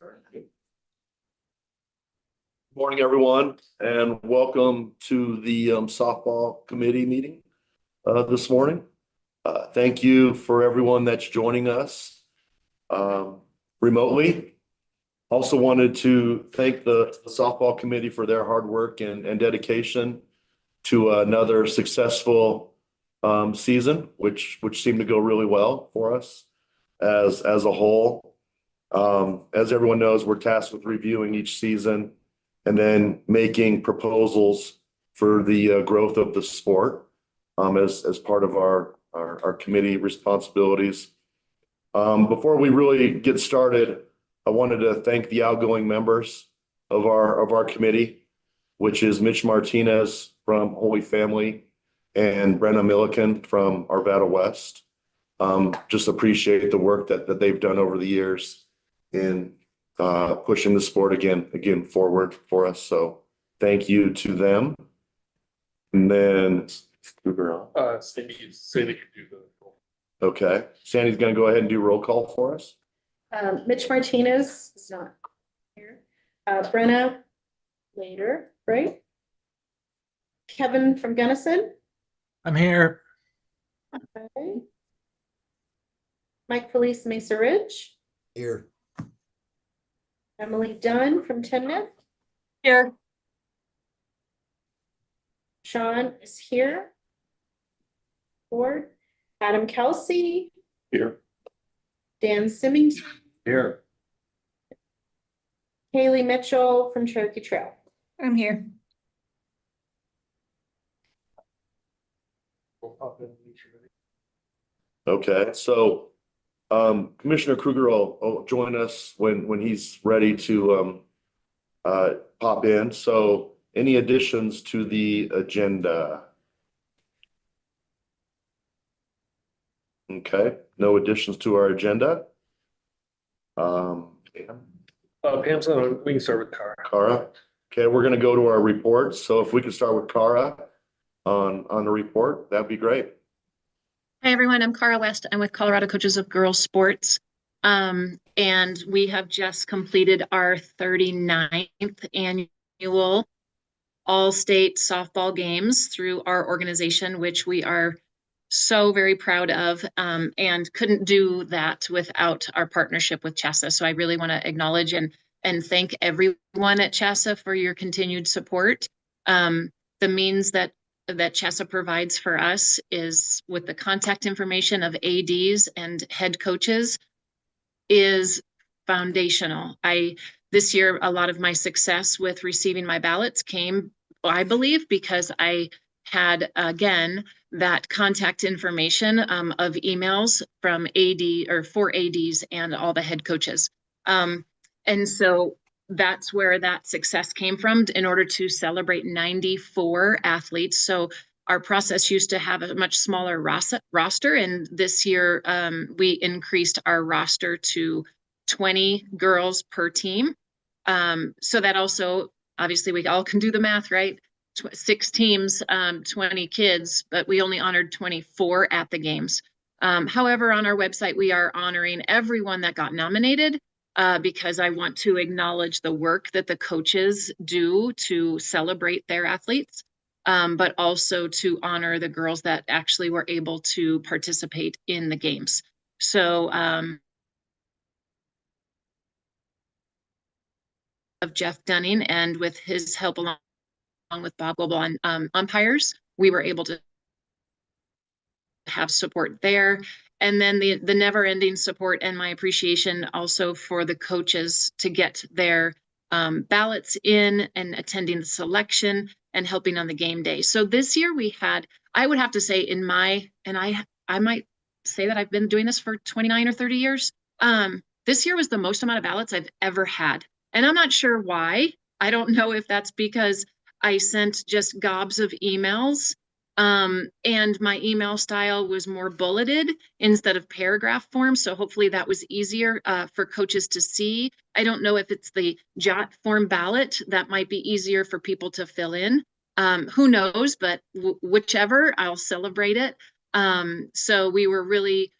Good morning, everyone, and welcome to the softball committee meeting this morning. Thank you for everyone that's joining us remotely. Also wanted to thank the softball committee for their hard work and dedication to another successful season, which seemed to go really well for us as a whole. As everyone knows, we're tasked with reviewing each season and then making proposals for the growth of the sport as part of our committee responsibilities. Before we really get started, I wanted to thank the outgoing members of our committee, which is Mitch Martinez from Holy Family and Brenna Milliken from Arvada West. Just appreciate the work that they've done over the years in pushing the sport again forward for us. So thank you to them. And then Sandy can do the roll. Okay, Sandy's going to go ahead and do roll call for us. Mitch Martinez is not here. Brenna later, right? Kevin from Gunnison. I'm here. Okay. Mike Felice Mesa Ridge. Here. Emily Dunn from Timnit. Here. Sean is here. Ford. Adam Kelsey. Here. Dan Simmington. Here. Haley Mitchell from Cherokee Trail. I'm here. Okay, so Commissioner Kruger will join us when he's ready to pop in. So any additions to the agenda? Okay, no additions to our agenda. Pam's on, we can start with Cara. Cara. Okay, we're going to go to our reports. So if we could start with Cara on the report, that'd be great. Hi, everyone. I'm Cara West. I'm with Colorado Coaches of Girls Sports. And we have just completed our 39th annual all-state softball games through our organization, which we are so very proud of, and couldn't do that without our partnership with CHSAA. So I really want to acknowledge and thank everyone at CHSAA for your continued support. The means that CHSAA provides for us is with the contact information of ADs and head coaches is foundational. This year, a lot of my success with receiving my ballots came, I believe, because I had, again, that contact information of emails from for ADs and all the head coaches. And so that's where that success came from in order to celebrate 94 athletes. So our process used to have a much smaller roster. And this year we increased our roster to 20 girls per team. So that also, obviously we all can do the math, right? 6 teams, 20 kids, but we only honored 24 at the games. However, on our website, we are honoring everyone that got nominated because I want to acknowledge the work that the coaches do to celebrate their athletes, but also to honor the girls that actually were able to participate in the games. So of Jeff Dunning, and with his help along with Bob Goebel on umpires, we were able to have support there. And then the never-ending support and my appreciation also for the coaches to get their ballots in and attending the selection and helping on the game day. So this year we had, I would have to say I might say that I've been doing this for 29 or 30 years. This year was the most amount of ballots I've ever had. And I'm not sure why. I don't know if that's because I sent just gobs of emails and my email style was more bulleted instead of paragraph form. So hopefully that was easier for coaches to see. I don't know if it's the jot form ballot that might be easier for people to fill in. Who knows, but whichever, I'll celebrate it. So we were really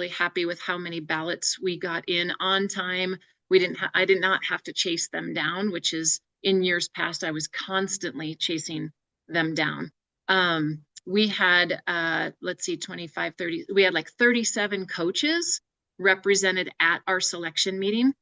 happy with how many ballots we got in on time I did not have to chase them down, which is in years past, I was constantly chasing them down. We had, let's see, 25, 30, we had like 37 coaches represented at our selection meeting,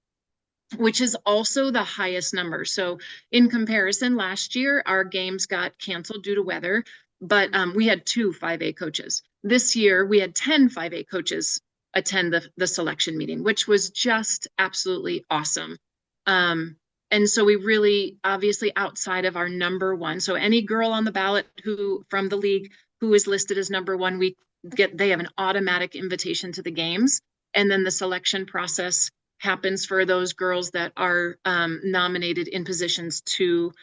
which is also the highest number. So in comparison, last year, our games got canceled due to weather, but we had 2 5A coaches. This year, we had 10 5A coaches attend the selection meeting, which was just absolutely awesome. And so we really, obviously outside of our number one, so any girl on the ballot who from the league who is listed as number one, they have an automatic invitation to the games. And then the selection process happens for those girls that are nominated in positions 2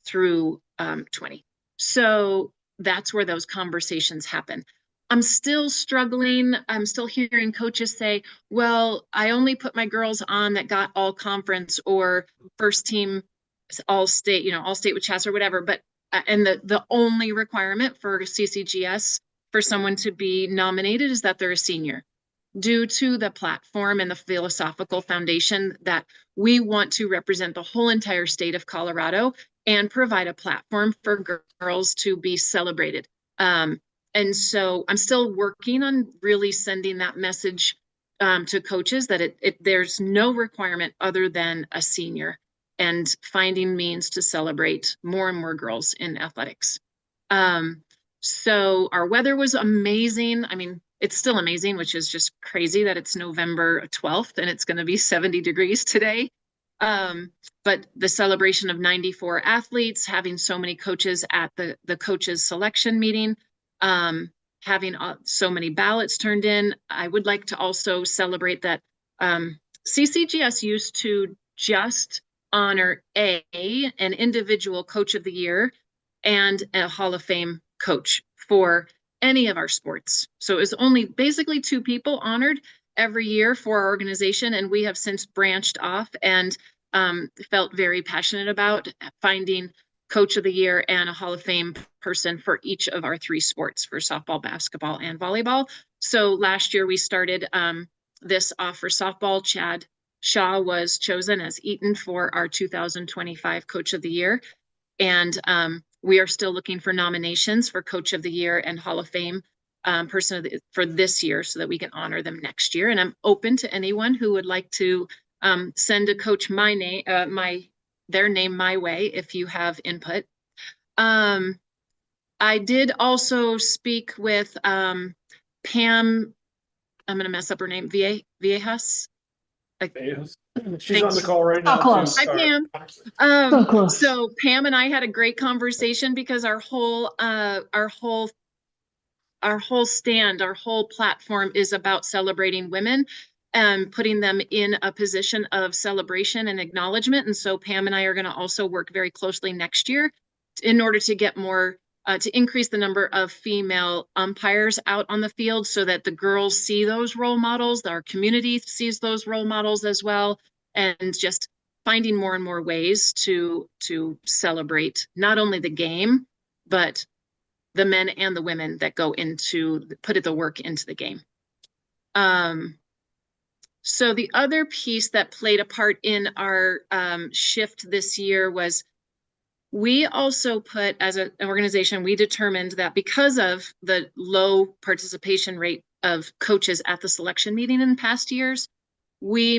through 20. So that's where those conversations happen. I'm still struggling. I'm still hearing coaches say, well, I only put my girls on that got all conference or first team all state, all state with CHSAA or whatever. But and the only requirement for CCGS for someone to be nominated is that they're a senior, due to the platform and the philosophical foundation that we want to represent the whole entire state of Colorado and provide a platform for girls to be celebrated. And so I'm still working on really sending that message to coaches that there's no requirement other than a senior, and finding means to celebrate more and more girls in athletics. So our weather was amazing. I mean, it's still amazing, which is just crazy that it's November 12th and it's going to be 70 degrees today. But the celebration of 94 athletes, having so many coaches at the coaches selection meeting, having so many ballots turned in. I would like to also celebrate that CCGS used to just honor an individual coach of the year and a Hall of Fame coach for any of our sports. So it was only basically 2 people honored every year for our organization. And we have since branched off and felt very passionate about finding coach of the year and a Hall of Fame person for each of our 3 sports, for softball, basketball, and volleyball. So last year we started this off for softball. Chad Shaw was chosen as Eaton for our 2025 coach of the year. And we are still looking for nominations for coach of the year and Hall of Fame person for this year so that we can honor them next year. And I'm open to anyone who would like to send a coach their name my way if you have input. I did also speak with Pam, I'm going to mess up her name, Viejas. She's on the call right now. close. Hi, Pam. So close. So Pam and I had a great conversation because our whole stand, our whole platform is about celebrating women and putting them in a position of celebration and acknowledgement. And so Pam and I are going to also work very closely next year in order to get more, to increase the number of female umpires out on the field so that the girls see those role models, our community sees those role models as well, and just finding more and more ways to celebrate not only the game, but the men and the women that go into, put the work into the game. So the other piece that played a part in our shift this year was we also put, as an organization, we determined that because of the low participation rate of coaches at the selection meeting in past years, we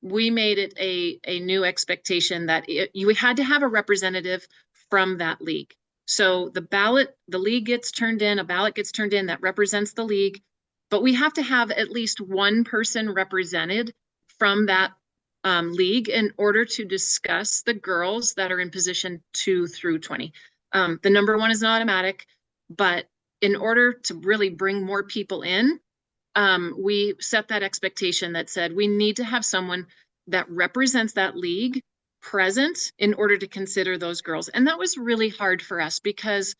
made it a new expectation that you had to have a representative from that league. So the league gets turned in, a ballot gets turned in that represents the league, but we have to have at least one person represented from that league in order to discuss the girls that are in position 2 through 20. The number one is an automatic, but in order to really bring more people in, we set that expectation that said we need to have someone that represents that league present in order to consider those girls. And that was really hard for us because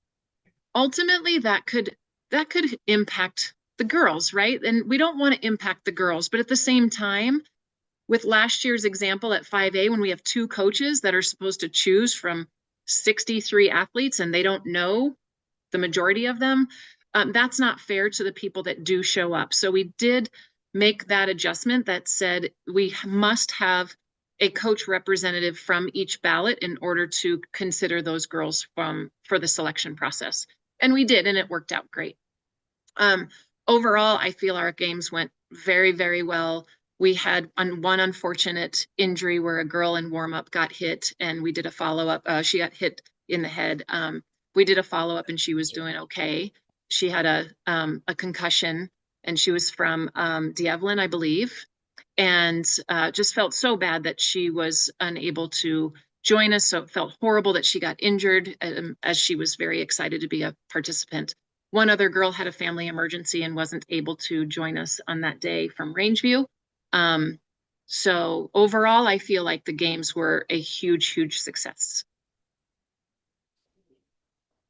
ultimately that could impact the girls, right? And we don't want to impact the girls, but at the same time, with last year's example at 5A, when we have 2 coaches that are supposed to choose from 63 athletes and they don't know the majority of them, that's not fair to the people that do show up. So we did make that adjustment that said we must have a coach representative from each ballot in order to consider those girls for the selection process. And we did, and it worked out great. Overall, I feel our games went very, very well. We had one unfortunate injury where a girl in warm-up got hit, and we did a follow-up. She got hit in the head. We did a follow-up, and she was doing okay. She had a concussion, and she was from Diablin, I believe, and just felt so bad that she was unable to join us. So it felt horrible that she got injured, as she was very excited to be a participant. One other girl had a family emergency and wasn't able to join us on that day from Rangeview. So overall, I feel like the games were a huge, huge success.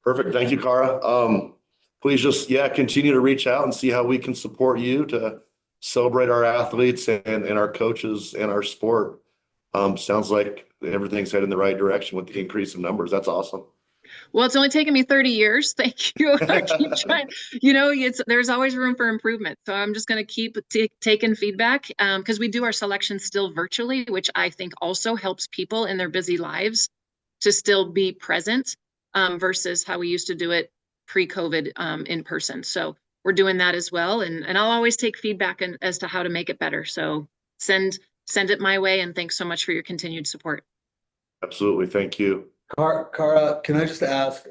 Perfect. Thank you, Cara. Please just, continue to reach out and see how we can support you to celebrate our athletes and our coaches and our sport. Sounds like everything's heading in the right direction with the increase in numbers. That's awesome. Well, it's only taken me 30 years. Thank you. I keep trying, there's always room for improvement. So I'm just going to keep taking feedback, because we do our selections still virtually, which I think also helps people in their busy lives to still be present, versus how we used to do it pre-COVID, in person. So we're doing that as well. And I'll always take feedback as to how to make it better. So send it my way. And thanks so much for your continued support. Absolutely. Thank you. Cara, can I just ask,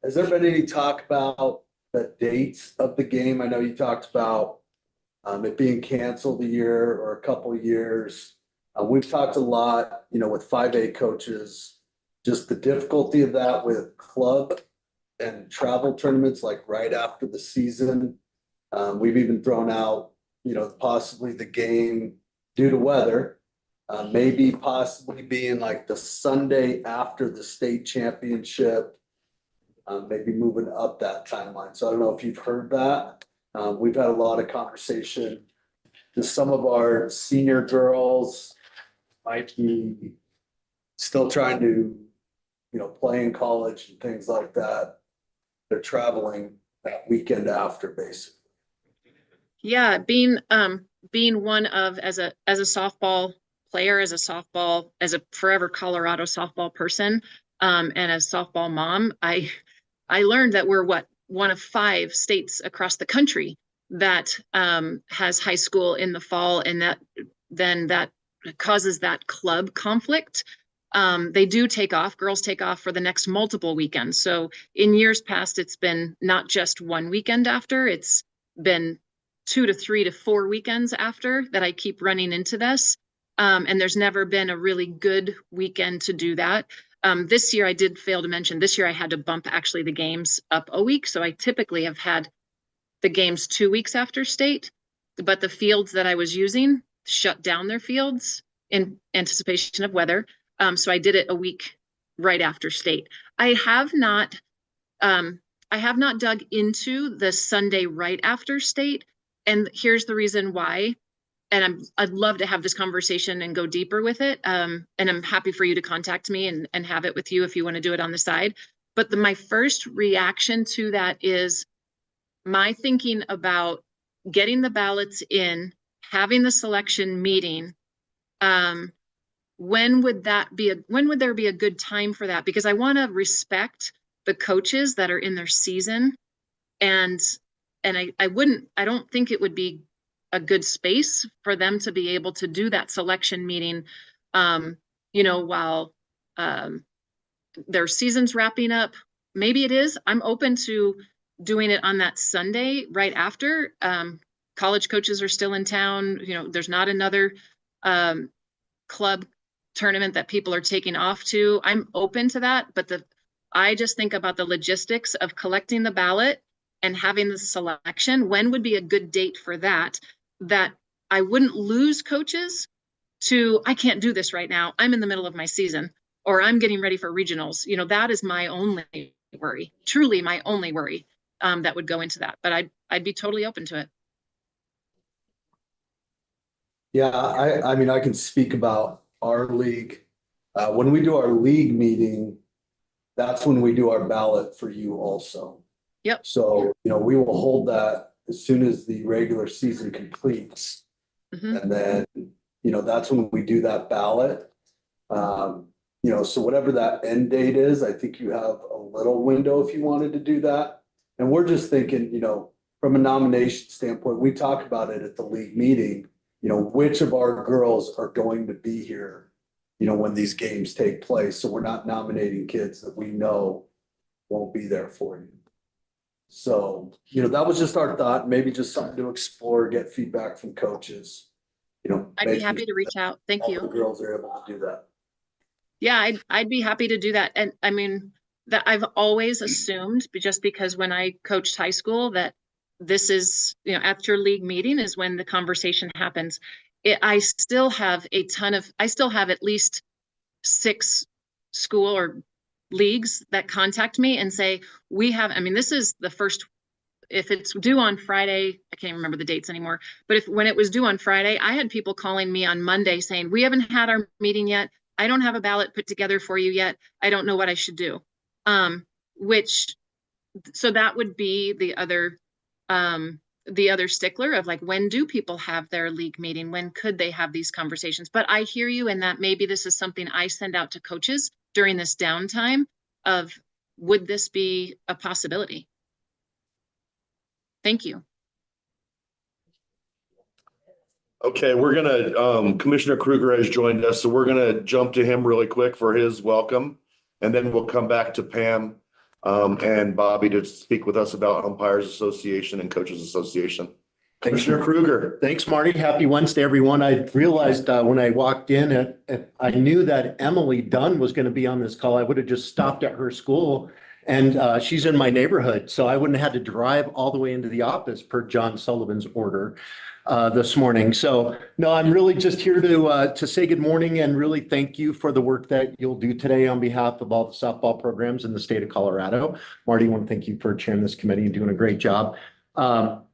has there been any talk about the dates of the game? I know you talked about it being canceled a year or a couple of years. We've talked a lot, with 5A coaches, just the difficulty of that with club and travel tournaments, like right after the season. We've even thrown out, possibly the game due to weather. Maybe possibly being like the Sunday after the state championship, maybe moving up that timeline. So I don't know if you've heard that. We've had a lot of conversation. Just some of our senior girls might be still trying to, play in college and things like that. They're traveling that weekend after, basically. Yeah, being one of as a softball player, as a forever Colorado softball person, and as softball mom, I learned that we're one of 5 states across the country that has high school in the fall, and that causes that club conflict. They do take off, girls take off for the next multiple weekends. So in years past, it's been not just one weekend after, it's been 2 to 3 to 4 weekends after that I keep running into this. And there's never been a really good weekend to do that. This year, I did fail to mention, this year I had to bump actually the games up a week. So I typically have had the games 2 weeks after state, but the fields that I was using shut down their fields in anticipation of weather. So I did it a week right after state. I have not dug into the Sunday right after state. And here's the reason why. And I'd love to have this conversation and go deeper with it. And I'm happy for you to contact me and have it with you if you want to do it on the side. But my first reaction to that is my thinking about getting the ballots in, having the selection meeting. When would there be a good time for that? Because I want to respect the coaches that are in their season. And I don't think it would be a good space for them to be able to do that selection meeting, while their season's wrapping up. Maybe it is. I'm open to doing it on that Sunday right after. College coaches are still in town. There's not another club tournament that people are taking off to. I'm open to that, but I just think about the logistics of collecting the ballot and having the selection. When would be a good date for that I wouldn't lose coaches to, I can't do this right now, I'm in the middle of my season, or I'm getting ready for regionals. That is my only worry, truly my only worry, that would go into that. But I'd be totally open to it. Yeah, I mean, I can speak about our league. When we do our league meeting, that's when we do our ballot for you also. Yep. So, we will hold that as soon as the regular season completes. Mm-hmm. And then, that's when we do that ballot. So whatever that end date is, I think you have a little window if you wanted to do that. And we're just thinking, from a nomination standpoint, we talk about it at the league meeting, which of our girls are going to be here, when these games take place. So we're not nominating kids that we know won't be there for you. So, that was just our thought, maybe just something to explore, get feedback from coaches. I'd be happy to reach out. Thank all the you. girls are able to do that. Yeah, I'd be happy to do that. And I mean, that I've always assumed, just because when I coached high school, that this is, at your league meeting is when the conversation happens. I still have at least 6 school or leagues that contact me and say, this is the first, if it's due on Friday, I can't remember the dates anymore, but when it was due on Friday, I had people calling me on Monday saying, we haven't had our meeting yet. I don't have a ballot put together for you yet. I don't know what I should do. So that would be the other stickler of like, when do people have their league meeting? When could they have these conversations? But I hear you in that maybe this is something I send out to coaches during this downtime of, would this be a possibility? Thank you. Okay, we're gonna, Commissioner Kruger has joined us, so we're gonna jump to him really quick for his welcome. And then we'll come back to Pam, and Bobby to speak with us about Umpires Association and Coaches Association. Commissioner Kruger. Thanks, Marty. Happy Wednesday, everyone. I realized when I walked in, I knew that Emily Dunn was going to be on this call. I would have just stopped at her school, and she's in my neighborhood, so I wouldn't have had to drive all the way into the office per John Sullivan's order this morning. So no, I'm really just here to say good morning and really thank you for the work that you'll do today on behalf of all the softball programs in the state of Colorado. Marty, I want to thank you for chairing this committee and doing a great job.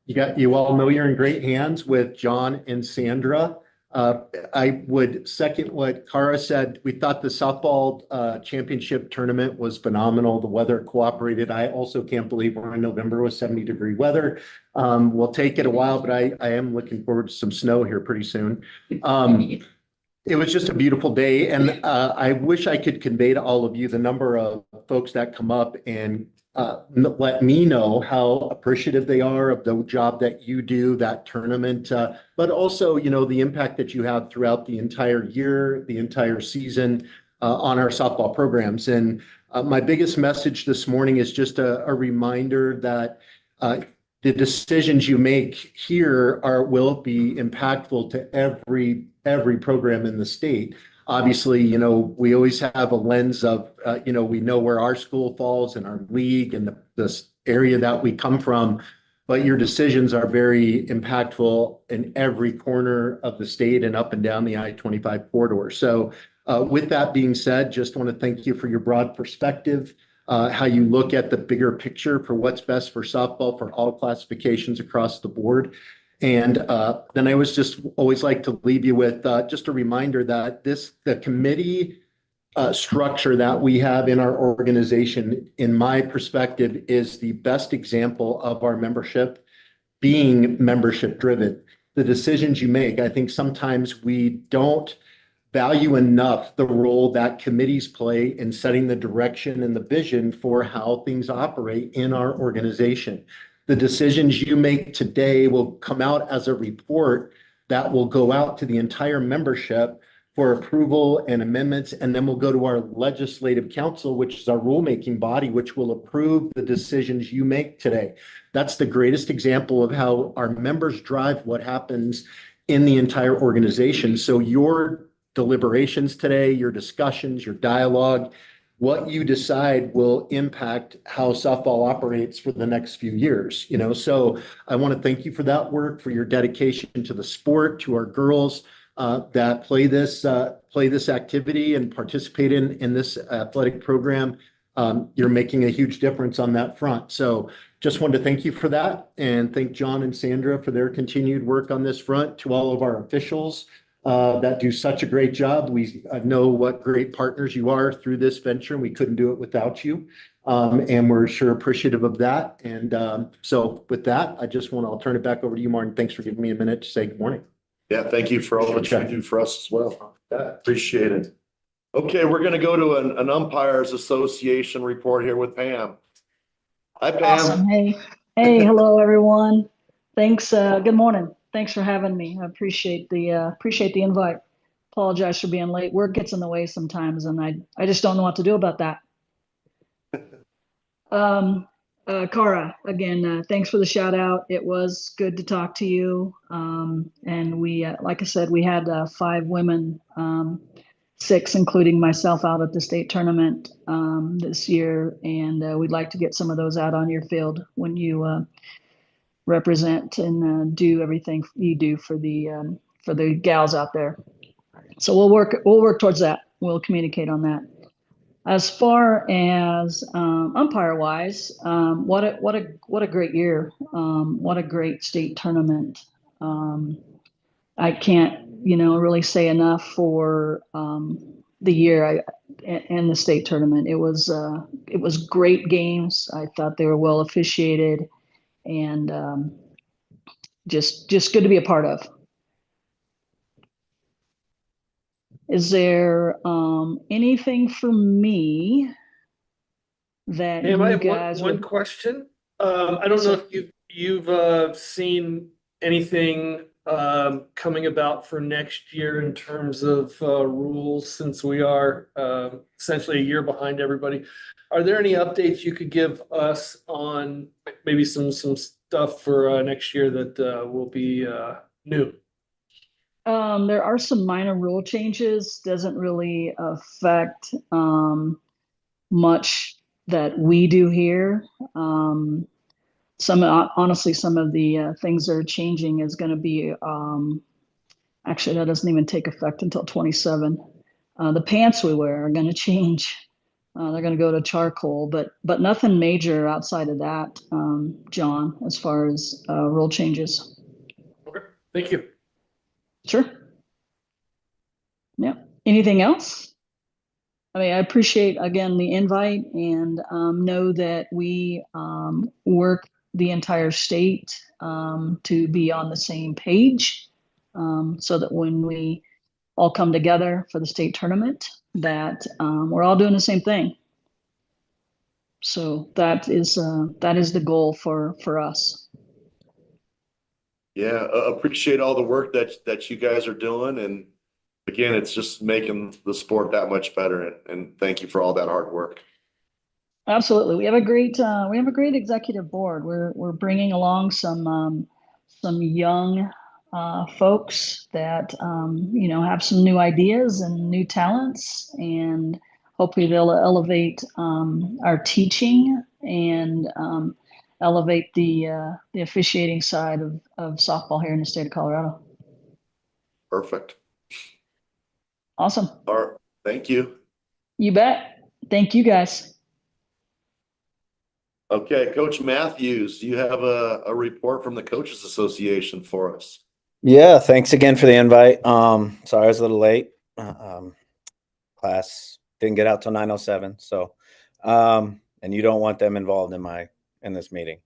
You all know you're in great hands with John and Sandra. I would second what Cara said. We thought the softball championship tournament was phenomenal. The weather cooperated. I also can't believe we're in November with 70-degree weather. We'll take it a while, but I am looking forward to some snow here pretty soon. It was just a beautiful day, and I wish I could convey to all of you the number of folks that come up and let me know how appreciative they are of the job that you do, that tournament, but also, the impact that you have throughout the entire year, the entire season on our softball programs. And my biggest message this morning is just a reminder that the decisions you make here will be impactful to every program in the state. Obviously, we always have a lens of, we know where our school falls in our league and this area that we come from, but your decisions are very impactful in every corner of the state and up and down the I-25 corridor. So with that being said, just want to thank you for your broad perspective, how you look at the bigger picture for what's best for softball for all classifications across the board. And then I always like to leave you with just a reminder that the committee structure that we have in our organization, in my perspective, is the best example of our membership being membership driven. The decisions you make, I think sometimes we don't value enough the role that committees play in setting the direction and the vision for how things operate in our organization. The decisions you make today will come out as a report that will go out to the entire membership for approval and amendments, and then we'll go to our legislative council, which is our rulemaking body, which will approve the decisions you make today. That's the greatest example of how our members drive what happens in the entire organization. So your deliberations today, your discussions, your dialogue, what you decide will impact how softball operates for the next few years. So I want to thank you for that work, for your dedication to the sport, to our girls that play this activity and participate in this athletic program. You're making a huge difference on that front. So just wanted to thank you for that, and thank John and Sandra for their continued work on this front. To all of our officials that do such a great job. We know what great partners you are through this venture, and we couldn't do it without you. And we're sure appreciative of that. And so with that, I'll turn it back over to you, Martin. Thanks for giving me a minute to say good morning. Yeah, thank you for all that you do for us as well. Appreciate it. Okay, we're gonna go to an umpires association report here with Pam. Hi, Pam. Awesome. Hey, hello, everyone. Thanks. Good morning. Thanks for having me. I appreciate the invite. Apologize for being late. Work gets in the way sometimes, and I just don't know what to do about that. Cara, again, thanks for the shout out. It was good to talk to you. And we, like I said, we had 5 women, 6 including myself, out at the state tournament this year, and we'd like to get some of those out on your field when you represent and do everything you do for the gals out there. So we'll work towards that. We'll communicate on that. As far as umpire wise, what a great year. What a great state tournament. I can't, really say enough for the year and the state tournament. It was great games. I thought they were well officiated, and just good to be a part of. Is there anything for me that Pam, I you have guys one would? question. I don't know if you've seen anything coming about for next year in terms of rules, since we are essentially a year behind everybody. Are there any updates you could give us on maybe some stuff for next year that will be new? There are some minor rule changes. Doesn't really affect much that we do here. Honestly, some of the things that are changing is going to be actually, that doesn't even take effect until 27. The pants we wear are going to change. They're going to go to charcoal, but nothing major outside of that, John, as far as rule changes. Okay, thank you. Sure. Yeah. Anything else? I mean, I appreciate, again, the invite, and know that we work the entire state to be on the same page, so that when we all come together for the state tournament, that we're all doing the same thing. So that is the goal for us. Yeah, appreciate all the work that you guys are doing, and again, it's just making the sport that much better. And thank you for all that hard work. Absolutely. We have a great executive board. We're bringing along some young folks that have some new ideas and new talents, and hopefully they'll elevate our teaching and elevate the officiating side of softball here in the state of Colorado. Perfect. Awesome. All right, thank you. You bet. Thank you, guys. Okay, Coach Matthews, do you have a report from the Coaches Association for us? Yeah, thanks again for the invite. Sorry I was a little late. Class didn't get out till 9:07. So, and you don't want them involved in this meeting.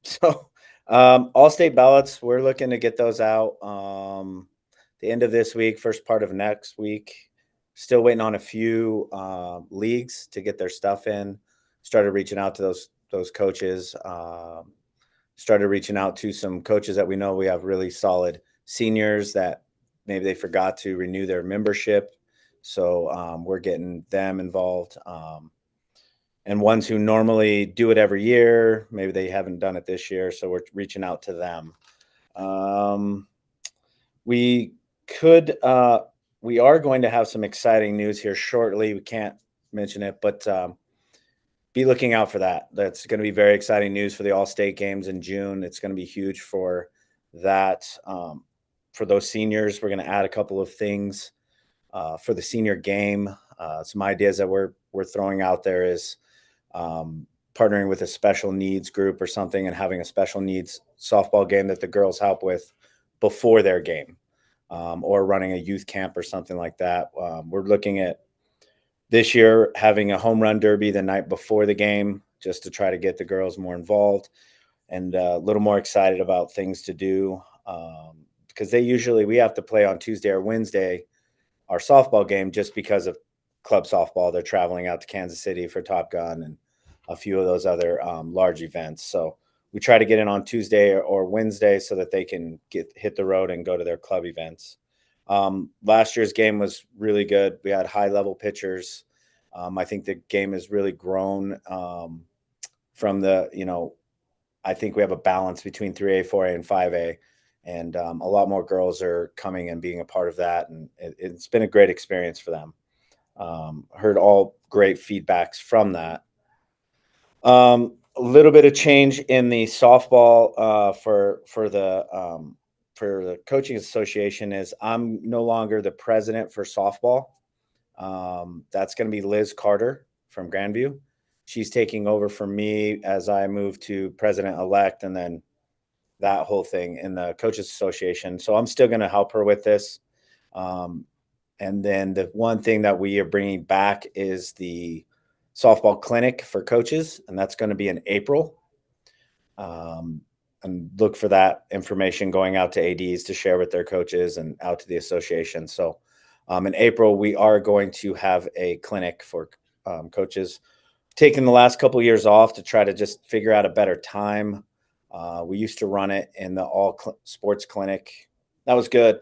So, all state ballots, we're looking to get those out the end of this week, first part of next week. Still waiting on a few leagues to get their stuff in. Started reaching out to those coaches. Started reaching out to some coaches that we know we have really solid seniors that maybe they forgot to renew their membership. So we're getting them involved. And ones who normally do it every year, maybe they haven't done it this year. So we're reaching out to them. We are going to have some exciting news here shortly. We can't mention it, but be looking out for that. That's going to be very exciting news for the All-State games in June. It's going to be huge for that. For those seniors, we're going to add a couple of things for the senior game. Some ideas that we're throwing out there is partnering with a special needs group or something and having a special needs softball game that the girls help with before their game, or running a youth camp or something like that. We're looking at this year having a home run derby the night before the game, just to try to get the girls more involved and a little more excited about things to do, because we have to play on Tuesday or Wednesday, our softball game, just because of club softball. They're traveling out to Kansas City for Top Gun and a few of those other large events. So we try to get in on Tuesday or Wednesday so that they can hit the road and go to their club events. Last year's game was really good. We had high level pitchers. I think the game has really grown from I think we have a balance between 3A, 4A, and 5A. And a lot more girls are coming and being a part of that. And it's been a great experience for them. Heard all great feedbacks from that. A little bit of change in the softball for the coaching association is I'm no longer the president for softball. That's going to be Liz Carter from Grandview. She's taking over from me as I move to president-elect, and then that whole thing in the coaches association. So I'm still going to help her with this. And then the one thing that we are bringing back is the softball clinic for coaches, and that's going to be in April. And look for that information going out to ADs to share with their coaches and out to the association. So in April, we are going to have a clinic for coaches. Taking the last couple of years off to try to just figure out a better time. We used to run it in the sports clinic. That was good.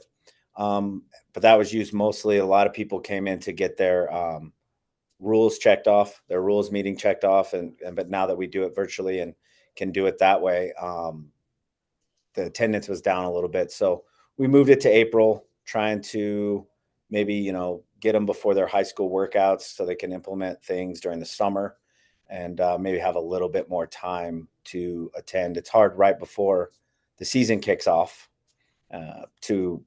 But that was used mostly. A lot of people came in to get their rules checked off, their rules meeting checked off. But now that we do it virtually and can do it that way, the attendance was down a little bit. So we moved it to April, trying to maybe, get them before their high school workouts so they can implement things during the summer and maybe have a little bit more time to attend. It's hard right before the season kicks off to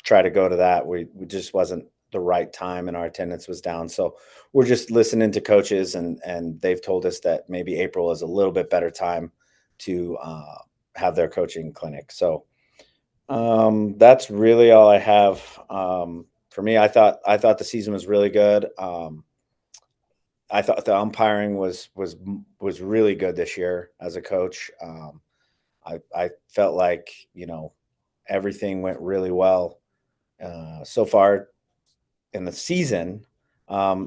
try to go to that. We just wasn't the right time and our attendance was down. So we're just listening to coaches and they've told us that maybe April is a little bit better time to have their coaching clinic. So that's really all I have. For me, I thought the season was really good. I thought the umpiring was really good this year as a coach. I felt like, everything went really well so far in the season. I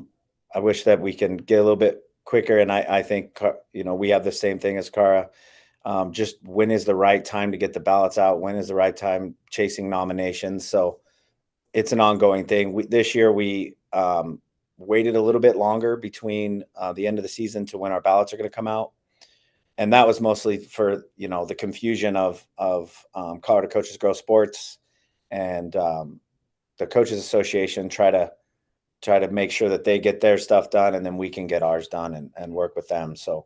wish that we can get a little bit quicker. And I think, we have the same thing as Cara. Just when is the right time to get the ballots out? When is the right time chasing nominations? So it's an ongoing thing. This year we waited a little bit longer between the end of the season to when our ballots are going to come out. And that was mostly for, the confusion of Colorado Coaches Girls Sports and the Coaches Association try to make sure that they get their stuff done and then we can get ours done and work with them. So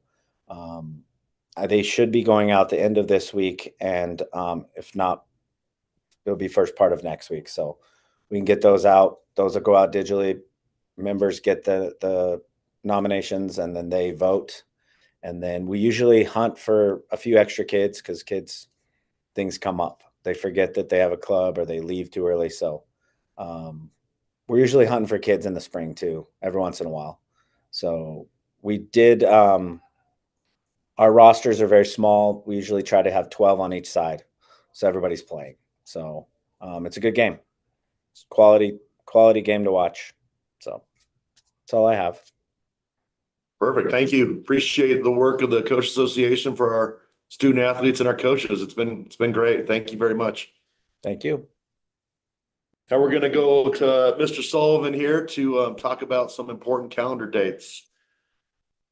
they should be going out the end of this week. And if not, it'll be first part of next week. So we can get those out. Those will go out digitally. Members get the nominations and then they vote. And then we usually hunt for a few extra kids because things come up. They forget that they have a club or they leave too early. So we're usually hunting for kids in the spring too, every once in a while. So we did, our rosters are very small. We usually try to have 12 on each side. So everybody's playing. So it's a good game. It's quality game to watch. So that's all I have. Perfect. Thank you. Appreciate the work of the Coach Association for our student athletes and our coaches. It's been great. Thank you very much. Thank you. Now we're going to go to Mr. Sullivan here to talk about some important calendar dates.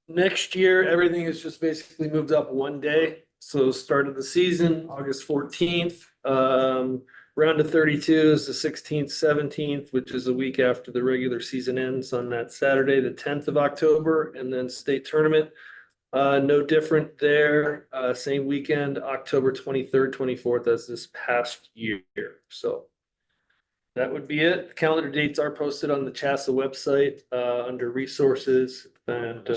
Next year, everything is just basically moved up one day. So start of the season, August 14th. Round of 32 is the 16th, 17th, which is a week after the regular season ends on that Saturday, the 10th of October, and then state tournament. No different there. Same weekend, October 23rd, 24th as this past year. So that would be it. The calendar dates are posted on the CHSAA website under resources and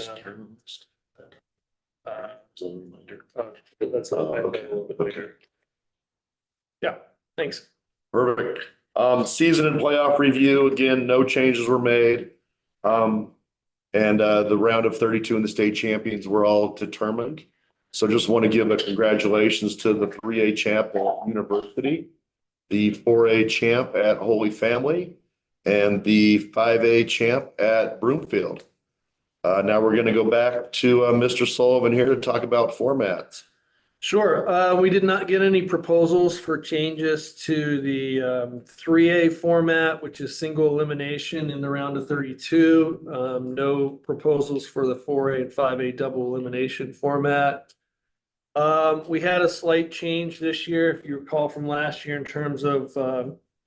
that's all. Yeah, thanks. Perfect. Season and playoff review, again, no changes were made. And the round of 32 and the state champions were all determined. So just want to give a congratulations to the 3A champ at University, the 4A champ at Holy Family, and the 5A champ at Broomfield. Now we're going to go back to Mr. Sullivan here to talk about formats. Sure. We did not get any proposals for changes to the 3A format, which is single elimination in the round of 32. No proposals for the 4A and 5A double elimination format. We had a slight change this year, if you recall from last year, in terms of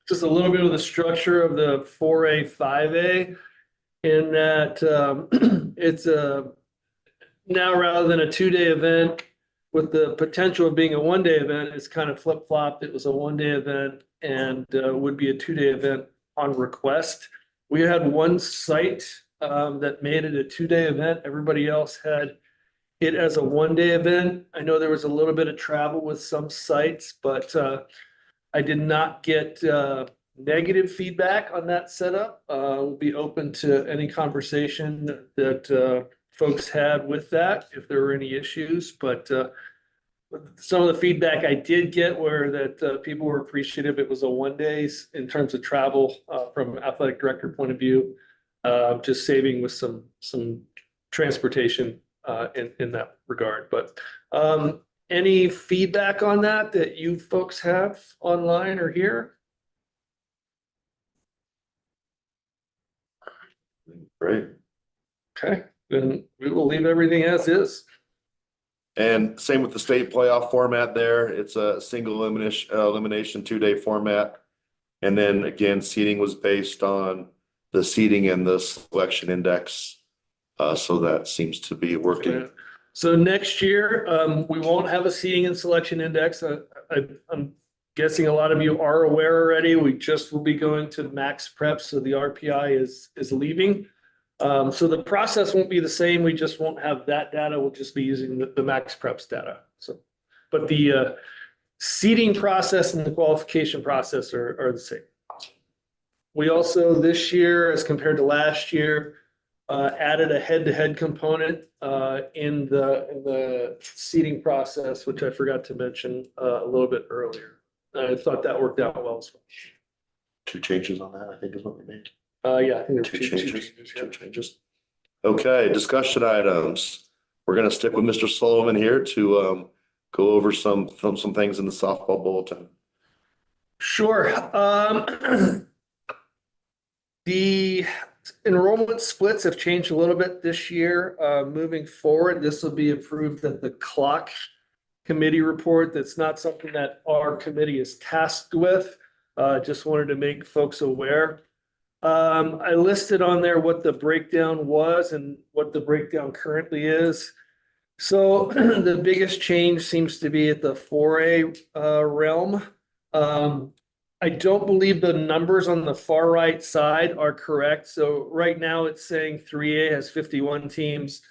just a little bit of the structure of the 4A, 5A, in that it's now rather than a 2-day event, with the potential of being a 1-day event, it's kind of flip-flopped. It was a 1-day event and would be a 2-day event on request. We had one site that made it a 2-day event. Everybody else had it as a 1-day event. I know there was a little bit of travel with some sites, but I did not get negative feedback on that setup. We'll be open to any conversation that folks had with that if there were any issues, but some of the feedback I did get were that people were appreciative. It was a 1-day in terms of travel from an athletic director point of view, just saving with some transportation in that regard. But any feedback on that you folks have online or here? Great. Okay, then we will leave everything as is. And same with the state playoff format there. It's a single elimination 2-day format. And then again, seeding was based on the seeding and the selection index. So that seems to be working. So next year, we won't have a seeding and selection index. I'm guessing a lot of you are aware already. We just will be going to max prep, so the RPI is leaving. So the process won't be the same. We just won't have that data. We'll just be using the max preps data. So, but the seeding process and the qualification process are the same. We also this year, as compared to last year, added a head-to-head component in the seeding process, which I forgot to mention a little bit earlier. I thought that worked out well as well. 2 changes on that, I think is what we made. Yeah, I think there were 2 two changes. yeah. 2 changes. Okay, discussion items. We're going to stick with Mr. Sullivan here to go over some things in the softball bulletin. Sure. The enrollment splits have changed a little bit this year. Moving forward, this will be approved at the clock committee report. That's not something that our committee is tasked with. Just wanted to make folks aware. I listed on there what the breakdown was and what the breakdown currently is. So the biggest change seems to be at the 4A realm. I don't believe the numbers on the far right side are correct. So right now it's saying 3A has 51 teams,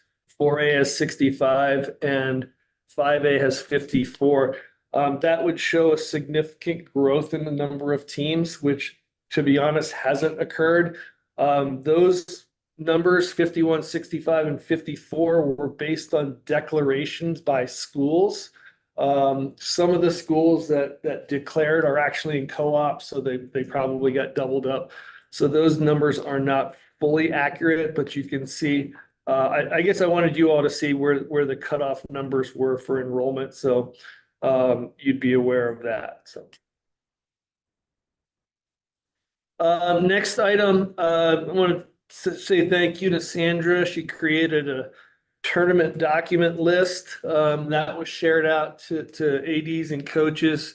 4A has 65, and 5A has 54. That would show a significant growth in the number of teams, which, to be honest, hasn't occurred. Those numbers, 51, 65, and 54, were based on declarations by schools. Some of the schools that declared are actually in co-op, so they probably got doubled up. So those numbers are not fully accurate, but you can see, I guess I wanted you all to see where the cutoff numbers were for enrollment. So you'd be aware of that. So. Next item, I want to say thank you to Sandra. She created a tournament document list that was shared out to ADs and coaches.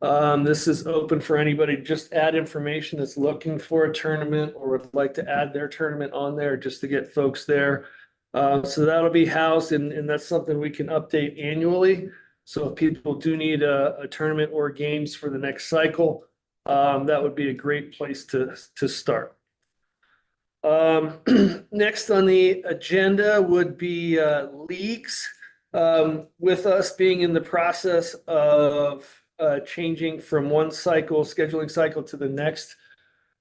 This is open for anybody to just add information that's looking for a tournament or would like to add their tournament on there just to get folks there. So that'll be housed, and that's something we can update annually. So if people do need a tournament or games for the next cycle, that would be a great place to start. Next on the agenda would be leagues. With us being in the process of changing from one scheduling cycle to the next,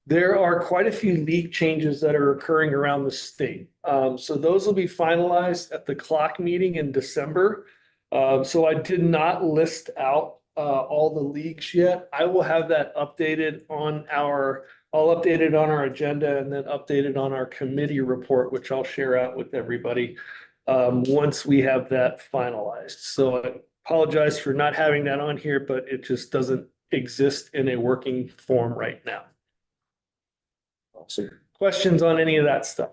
there are quite a few league changes that are occurring around the state. So those will be finalized at the clock meeting in December. So I did not list out all the leagues yet. I will have that updated on our I'll update it on our agenda and then update it on our committee report, which I'll share out with everybody once we have that finalized. So I apologize for not having that on here, but it just doesn't exist in a working form right now. So questions on any of that stuff?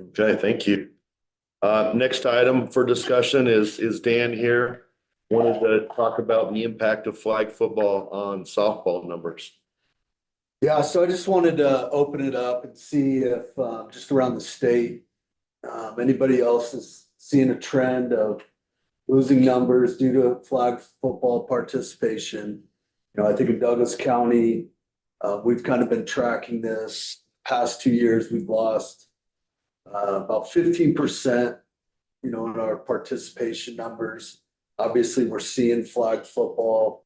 Okay, thank you. Next item for discussion is Dan here. Wanted to talk about the impact of flag football on softball numbers. Yeah, so I just wanted to open it up and see if, just around the state, anybody else is seeing a trend of losing numbers due to flag football participation. You know, I think in Douglas County, we've kind of been tracking this. Past 2 years, we've lost about 15%, you know, in our participation numbers. Obviously, we're seeing flag football.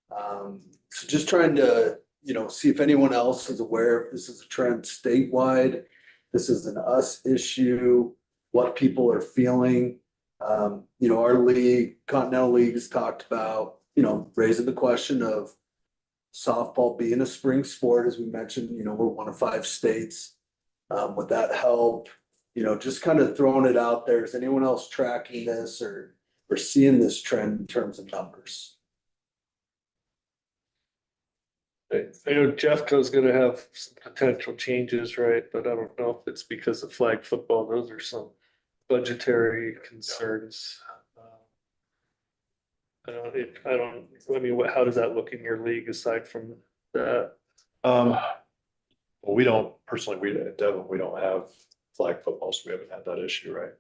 So just trying to, you know, see if anyone else is aware if this is a trend statewide. This is an us issue, what people are feeling. You know, our league, Continental League, has talked about, you know, raising the question of softball being a spring sport. As we mentioned, you know, we're one of 5 states. Would that help? You know, just kind of throwing it out there. Is anyone else tracking this or seeing this trend in terms of numbers? I know Jeffco's gonna have some potential changes, right? But I don't know if it's because of flag football. Those are some budgetary concerns. I mean, how does that look in your league aside from that? Well, we don't personally, at Devon, we don't have flag football, so we haven't had that issue, right?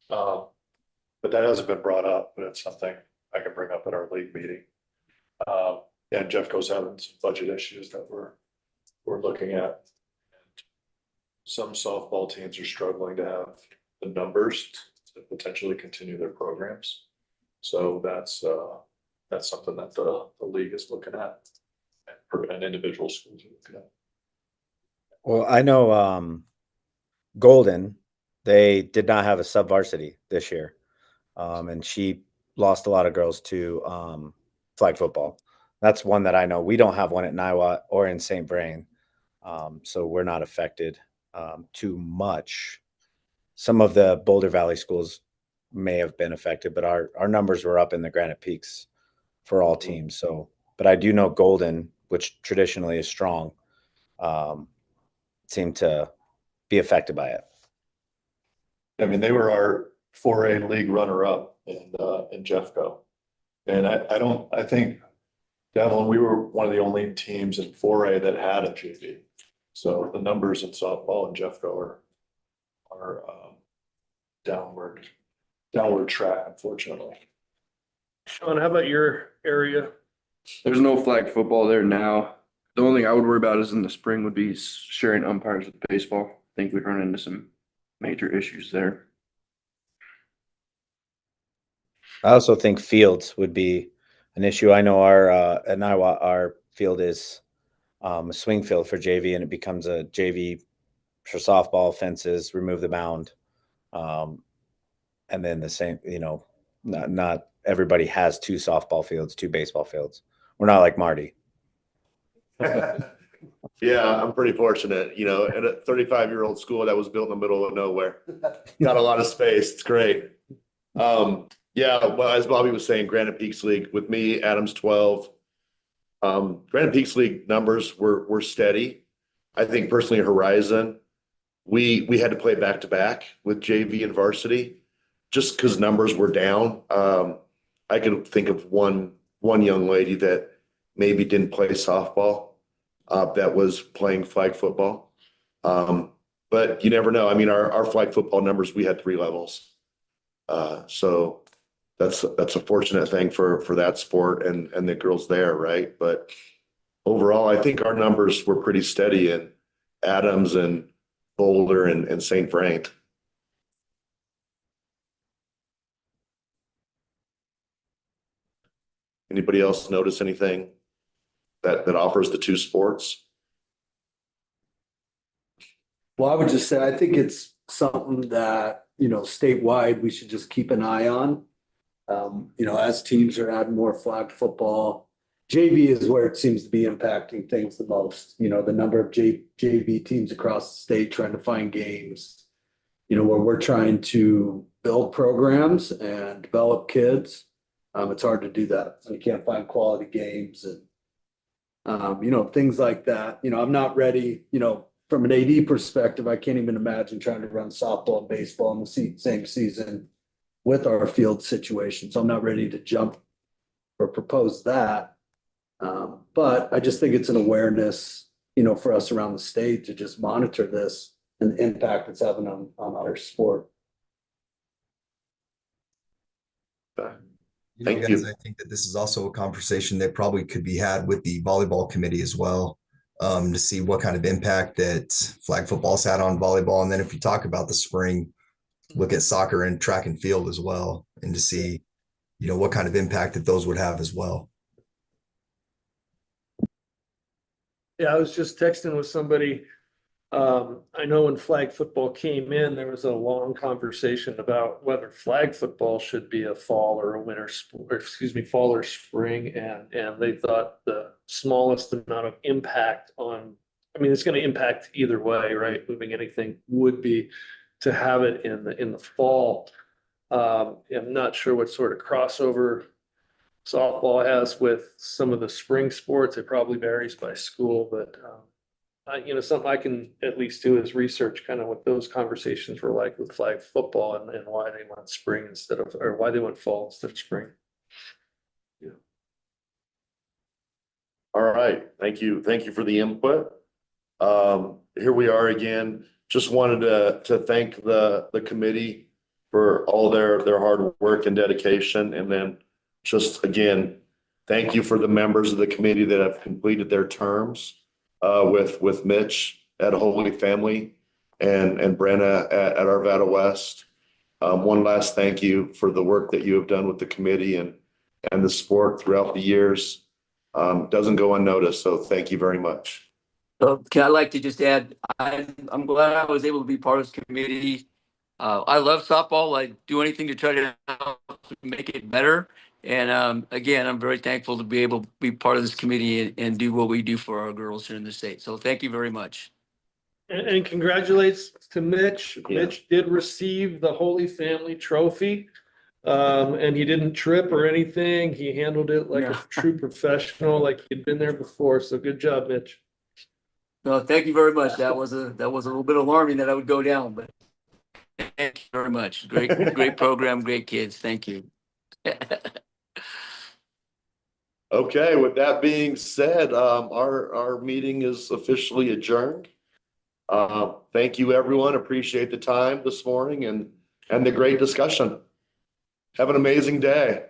But that hasn't been brought up, but it's something I can bring up at our league meeting. And Jeff goes having some budget issues that we're looking at. Some softball teams are struggling to have the numbers to potentially continue their programs. So that's something that the league is looking at, and individual schools are looking at. Well, I know Golden, they did not have a sub varsity this year. And she lost a lot of girls to flag football. That's one that I know. We don't have one at Niwot or in St. Vrain. So we're not affected too much. Some of the Boulder Valley schools may have been affected, but our numbers were up in the Granite Peaks for all teams. So, but I do know Golden, which traditionally is strong, seemed to be affected by it. I mean, they were our 4A league runner-up in Jeffco. And I think, Devlin, we were one of the only teams in 4A that had a JV. So the numbers in softball and Jeffco are downward track, unfortunately. Sean, how about your area? There's no flag football there now. The only thing I would worry about is in the spring would be sharing umpires with baseball. I think we'd run into some major issues there. I also think fields would be an issue. I know at Niwot, our field is a swing field for JV, and it becomes a JV for softball, fences, remove the mound. And then the same, you know, not everybody has 2 softball fields, 2 baseball fields. We're not like Marty. Yeah, I'm pretty fortunate, you know, at a 35-year-old school that was built in the middle of nowhere. Got a lot of space. It's great. Yeah, well, as Bobby was saying, Granite Peaks League with me, Adams 12. Granite Peaks League numbers were steady. I think personally Horizon, we had to play back to back with JV and varsity just because numbers were down. I could think of one young lady that maybe didn't play softball that was playing flag football. But you never know. I mean, our flag football numbers, we had 3 levels. So that's a fortunate thing for that sport and the girls there, right? But overall, I think our numbers were pretty steady in Adams and Boulder and St. Vrain. Anybody else notice anything that offers the 2 sports? Well, I would just say, I think it's something that, you know, statewide, we should just keep an eye on. As teams are adding more flag football, JV is where it seems to be impacting things the most. The number of JV teams across the state trying to find games, where we're trying to build programs and develop kids. It's hard to do that. You can't find quality games and, things like that. I'm not ready, from an AD perspective, I can't even imagine trying to run softball and baseball in the same season with our field situation. So I'm not ready to jump or propose that. But I just think it's an awareness, for us around the state to just monitor this and the impact it's having on our sport. Thank Guys, you. I think that this is also a conversation that probably could be had with the volleyball committee as well, to see what kind of impact that flag football's had on volleyball. And then if you talk about the spring, look at soccer and track and field as well, and to see, what kind of impact that those would have as well. Yeah, I was just texting with somebody. I know when flag football came in, there was a long conversation about whether flag football should be a fall or a winter sport, or fall or spring. And they thought the smallest amount of impact it's going to impact either way, right? Moving anything would be to have it in the fall. I'm not sure what sort of crossover softball has with some of the spring sports. It probably varies by school, but something I can at least do is research kind of what those conversations were like with flag football and why they went spring or why they went fall instead of spring. Yeah. All right. Thank you. Thank you for the input. Here we are again. Just wanted to thank the committee for all their hard work and dedication. And then just again, thank you for the members of the committee that have completed their terms, with Mitch at Holy Family and Brenna at Arvada West. One last thank you for the work that you have done with the committee and the sport throughout the years. Doesn't go unnoticed. So thank you very much. I'd like to just add, I'm glad I was able to be part of this committee. I love softball. I do anything to try to help make it better. And again, I'm very thankful to be able to be part of this committee and do what we do for our girls here in the state. So thank you very much. And congratulates to Mitch. Yeah. Mitch did receive the Holy Family Trophy. And he didn't trip or anything. He handled it like a true professional, like he'd been there before. So good job, Mitch. No, thank you very much. That was a little bit alarming that I would go down, but thank you very much. Great program, great kids. Thank you. Okay, with that being said, our meeting is officially adjourned. Thank you, everyone. Appreciate the time this morning and the great discussion. Have an amazing day.